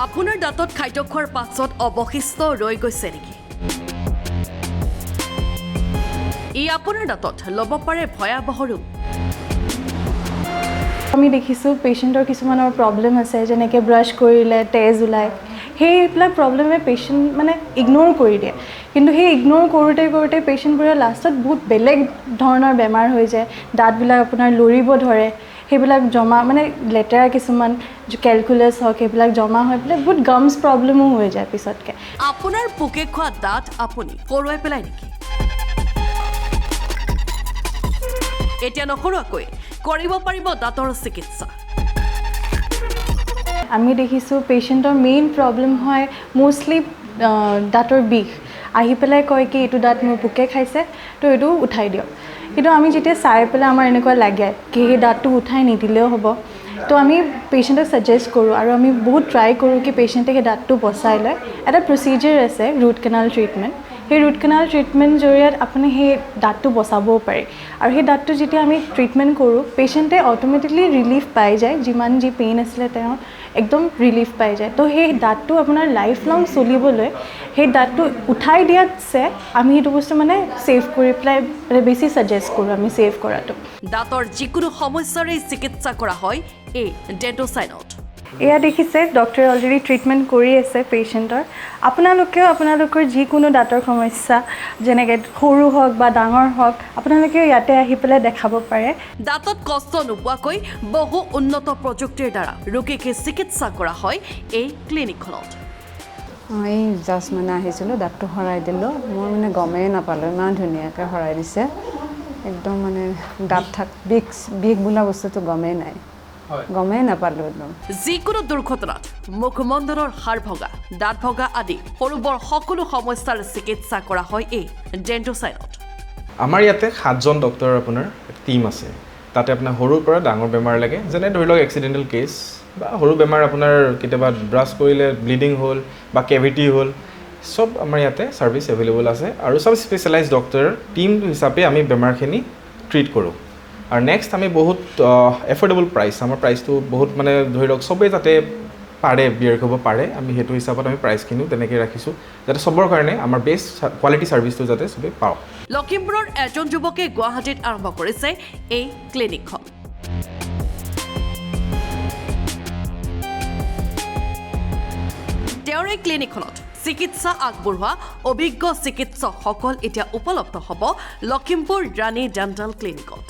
আপোনাৰ দাঁতত খাদ্য খোৱাৰ পাছত অৱশিষ্ট ৰৈ গৈছে নেকি? ই আপোনাৰ দাঁতত ল'ব পাৰে ভয়াৱহ ৰূপ। আমি দেখিছোঁ পেচেণ্টৰ কিছুমানৰ প্ৰব্লেম আছে, যেনেকৈ ব্ৰাছ কৰিলে তেজ ওলায়। সেইবিলাক প্ৰব্লেমে পেচেণ্ট মানে ইগন'ৰ কৰি দিয়ে, কিন্তু সেই ইগন'ৰ কৰোঁতে কৰোঁতে পেচেণ্টবোৰে লাষ্টত বহুত বেলেগ ধৰণৰ বেমাৰ হৈ যায়। দাঁতবিলাক আপোনাৰ লৰিব ধৰে, সেইবিলাক জমা মানে লেতেৰা কিছুমান কেলকুলাছ হওক সেইবিলাক জমা হৈ পেলাই বহুত গামছ প্ৰব্লেমো হৈ যায় পিছতকৈ। আপোনাৰ পোকে খোৱা দাঁত আপুনি পৰুৱাই পেলাই নেকি? এতিয়া নকৰোৱাকৈ কৰিব পাৰিব দাঁতৰ চিকিৎসা। আমি দেখিছোঁ পেচেণ্টৰ মেইন প্ৰব্লেম হয় মষ্টলি দাঁতৰ বিষ। আহি পেলাই কয় কি এইটো দাঁত মোৰ পোকে খাইছে, তো এইটো উঠাই দিয়ক। কিন্তু আমি যেতিয়া চাই পেলাই আমাৰ এনেকুৱা লাগে কি সেই দাঁতটো উঠাই নিদিলেও হ'ব, তো আমি পেচেণ্টক ছাজেষ্ট কৰোঁ আৰু আমি বহুত ট্ৰাই কৰোঁ কি পেচেণ্টে সেই দাঁতটো বচাই লয়। এটা প্ৰচিজাৰ আছে ৰুট কেনাল ট্ৰিটমেণ্ট। সেই ৰুট কেনাল ট্ৰিটমেণ্ট জৰিয়তে আপুনি সেই দাঁতটো বচাবও পাৰে। আৰু সেই দাঁতটো যেতিয়া আমি ট্ৰিটমেণ্ট কৰোঁ পেচেণ্টে অট'মেটিকলি ৰিলিফ পাই যায়, যিমান যি পেইন আছিলে তেওঁ একদম ৰিলিফ পাই যায়। তো সেই দাঁতটো আপোনাৰ লাইফ লং চলিবলৈ সেই দাঁতটো উঠাই দিয়াতছে আমি সেইটো বস্তু মানে ছেভ কৰি পেলাই বেছি ছাজেষ্ট কৰোঁ আমি ছেভ কৰাটো। দাঁতৰ যিকোনো সমস্যাৰে চিকিৎসা কৰা হয় এই ডেণ্টোচাইনত। এয়া দেখিছে ডক্টৰে অলৰেডি ট্ৰিটমেণ্ট কৰি আছে পেচেণ্টৰ। আপোনালোকেও আপোনালোকৰ যিকোনো দাঁতৰ সমস্যা যেনেকৈ সৰু হওক বা ডাঙৰ হওক আপোনালোকেও ইয়াতে আহি পেলাই দেখাব পাৰে। দাঁতত কষ্ট নোপোৱাকৈ বহু উন্নত প্ৰযুক্তিৰ দ্বাৰা ৰোগীক চিকিৎসা কৰা হয় এই ক্লিনিকখনত। এই জাষ্ট মানে আহিছিলোঁ, দাঁতটো সৰাই দিলোঁ। মই মানে গমেই নাপালোঁ, ইমান ধুনীয়াকৈ সৰাই দিছে। একদম মানে দাঁত বিষ বোলা বস্তুটো গমেই নাই, গমেই নাপালোঁ একদম। যিকোনো দুৰ্ঘটনাত মুখমণ্ডলৰ হাড় ভগা, দাঁত ভগা আদি সৰু বৰ সকলো সমস্যাৰ চিকিৎসা কৰা হয় এই ডেণ্টোচাইনত। আমাৰ ইয়াতে 7জন ডক্টৰ আপোনাৰ টিম আছে। তাতে আপোনাৰ সৰুৰ পৰা ডাঙৰ বেমাৰ লাগে, যেনে ধৰি লওক এক্সিডেণ্টেল কেছ বা সৰু বেমাৰ আপোনাৰ কেতিয়াবা ব্ৰাছ কৰিলে ব্লিডিং হ'ল বা কেভিটি হ'ল, চব আমাৰ ইয়াতে ছাৰ্ভিচ এভেইলেবল আছে। আৰু চব স্পেচিয়েলাইজ ডক্টৰ টিম হিচাপে আমি বেমাৰখিনি ট্ৰিট কৰোঁ। আৰু নেক্সট আমি বহুত এফৰ্ডেবল প্ৰাইচ, আমাৰ প্ৰাইচটো বহুত মানে ধৰি লওক চবেই যাতে পাৰে বিয়াৰ কৰিব পাৰে, আমি সেইটো হিচাপত আমি প্ৰাইচখিনিও তেনেকৈ ৰাখিছোঁ যাতে চবৰ কাৰণে আমাৰ বেষ্ট কোৱালিটি ছাৰ্ভিচটো যাতে চবেই পাওঁ। লখিমপুৰৰ এজন যুৱকে গুৱাহাটীত আৰম্ভ কৰিছে এই ক্লিনিকখন। তেওঁৰ এই ক্লিনিকখনত চিকিৎসা আগবঢ়োৱা অভিজ্ঞ চিকিৎসকসকল এতিয়া উপলব্ধ হ'ব লখিমপুৰ ৰাণী ডেণ্টেল ক্লিনিকত।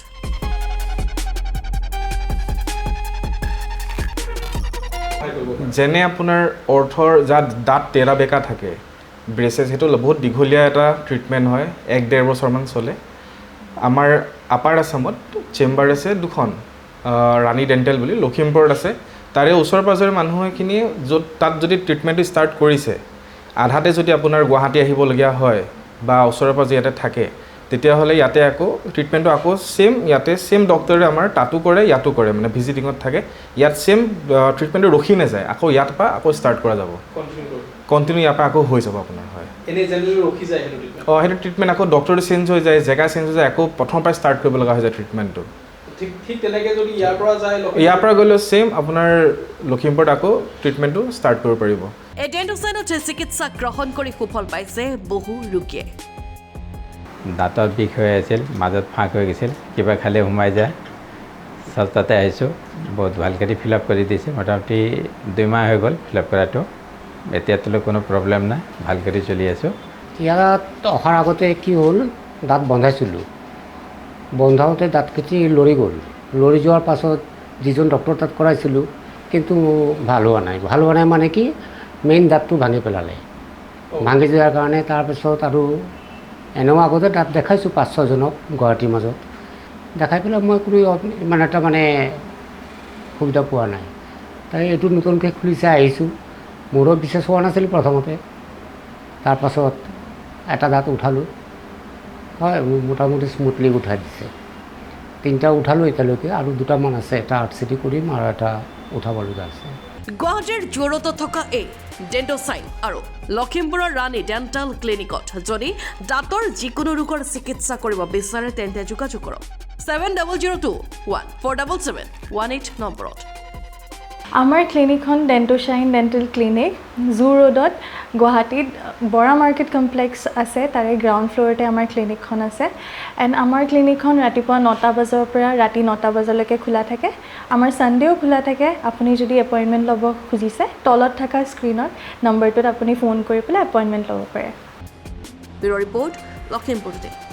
যেনে আপোনাৰ অৰ্থৰ যাত দাঁত তেৰা বেকা থাকে, ব্ৰেচেছ, সেইটো বহুত দীঘলীয়া এটা ট্ৰিটমেণ্ট হয়, 1-1.5 বছৰমান চলে। আমাৰ আপাৰ আছামত চেম্বাৰ আছে 2খন, ৰাণী ডেণ্টেল বুলি লখিমপুৰত আছে। তাৰে ওচৰে পাঁজৰে মানুহখিনিয়ে য'ত তাত যদি ট্ৰিটমেণ্টটো ষ্টাৰ্ট কৰিছে, আধাতে যদি আপোনাৰ গুৱাহাটী আহিবলগীয়া হয় বা ওচৰে পাঁজৰে ইয়াতে থাকে, তেতিয়াহ'লে ইয়াতে আকৌ ট্ৰিটমেণ্টটো আকৌ ইয়াতে ছেম ডক্টৰে আমাৰ তাতো কৰে ইয়াতো কৰে, মানে ভিজিটিঙত থাকে। ইয়াত ছেম ট্ৰিটমেণ্টটো ৰখি নাযায়, আকৌ ইয়াৰ পৰা আকৌ ষ্টাৰ্ট কৰা যাব, কণ্টিনিউ ইয়াৰ পৰা আকৌ হৈ যাব আপোনাৰ। হয়, সেইটো ট্ৰিটমেণ্ট আকৌ ডক্টৰটো চেঞ্জ হৈ যায়, জেগা চেঞ্জ হৈ যায়, আকৌ প্ৰথমৰ পৰা ষ্টাৰ্ট কৰিব লগা হৈ যায় ট্ৰিটমেণ্টটো। ঠিক তেনেকৈ যদি ইয়াৰ পৰা গ'লেও ছেম আপোনাৰ লখিমপুৰত আকৌ ট্ৰিটমেণ্টটো ষ্টাৰ্ট কৰিব পাৰিব। এই ডেণ্টোচাইনত চিকিৎসা গ্ৰহণ কৰি সুফল পাইছে বহু ৰোগীয়ে। দাঁতৰ বিষ হৈ আছিল, মাজত ফাঁক হৈ গৈছিল, কিবা খালে সোমাই যায়। চব তাতে আহিছোঁ, বহুত ভালকৈ ফিল আপ কৰি দিছে। মোটামুটি 2 মাহ হৈ গ'ল ফিল আপ কৰাটো। এতিয়াতো কোনো প্ৰব্লেম নাই, ভালকৈ চলি আছোঁ। ইয়াত অহাৰ আগতে কি হ'ল, দাঁত বন্ধাইছিলোঁ। বন্ধাওঁতে দাঁতকেইটি লৰি গ'ল। লৰি যোৱাৰ পাছত যিজন ডক্টৰ তাত কৰাইছিলোঁ, কিন্তু ভাল হোৱা নাই মানে কি মেইন দাঁতটো ভাঙি পেলালে। ভাঙি যোৱাৰ কাৰণে তাৰপিছত আৰু এনেও আগতে দাঁত দেখাইছোঁ 5-6জনক গুৱাহাটীৰ মাজত। দেখাই পেলাই মই কোনো ইমান এটা মানে সুবিধা পোৱা নাই। তাই এইটো নতুনকৈ খুলিছে, আহিছোঁ। মোৰো বিশেষ হোৱা নাছিল প্ৰথমতে, তাৰপাছত এটা দাঁত উঠালোঁ। হয়, মোটামুটি স্মুথলি উঠাই দিছে। 3টা উঠালোঁ এতিয়ালৈকে, আৰু 2টামান আছে। এটা RCT কৰিম আৰু এটা উঠাবলগা আছে। গুৱাহাটীৰ জোৰতো থকা এই ডেণ্টোচাইন আৰু লখিমপুৰৰ ৰাণী ডেণ্টেল ক্লিনিকত যদি দাঁতৰ যিকোনো ৰোগৰ চিকিৎসা কৰিব বিচাৰে তেন্তে যোগাযোগ কৰক 7002147718 নম্বৰত। আমাৰ ক্লিনিকখন ডেণ্টোশ্বাইন ডেণ্টেল ক্লিনিক জু ৰোডত গুৱাহাটীত বৰা মাৰ্কেট কমপ্লেক্স আছে তাৰে গ্ৰাউণ্ড ফ্ল'ৰতে আমাৰ ক্লিনিকখন আছে এণ্ড আমাৰ ক্লিনিকখন ৰাতিপুৱা 9টা বজাৰ পৰা ৰাতি 9টা বজালৈকে খোলা থাকে আমাৰ ছানডেও খোলা থাকে আপুনি যদি এপইণ্টমেণ্ট ল'ব খুজিছে তলত থকা স্ক্ৰীনত নম্বৰটোত আপুনি ফোন কৰি পেলাই এপইণ্টমেণ্ট ল'ব পাৰে ব্যুৰ' ৰিপৰ্ট লখিমপুৰ টুডে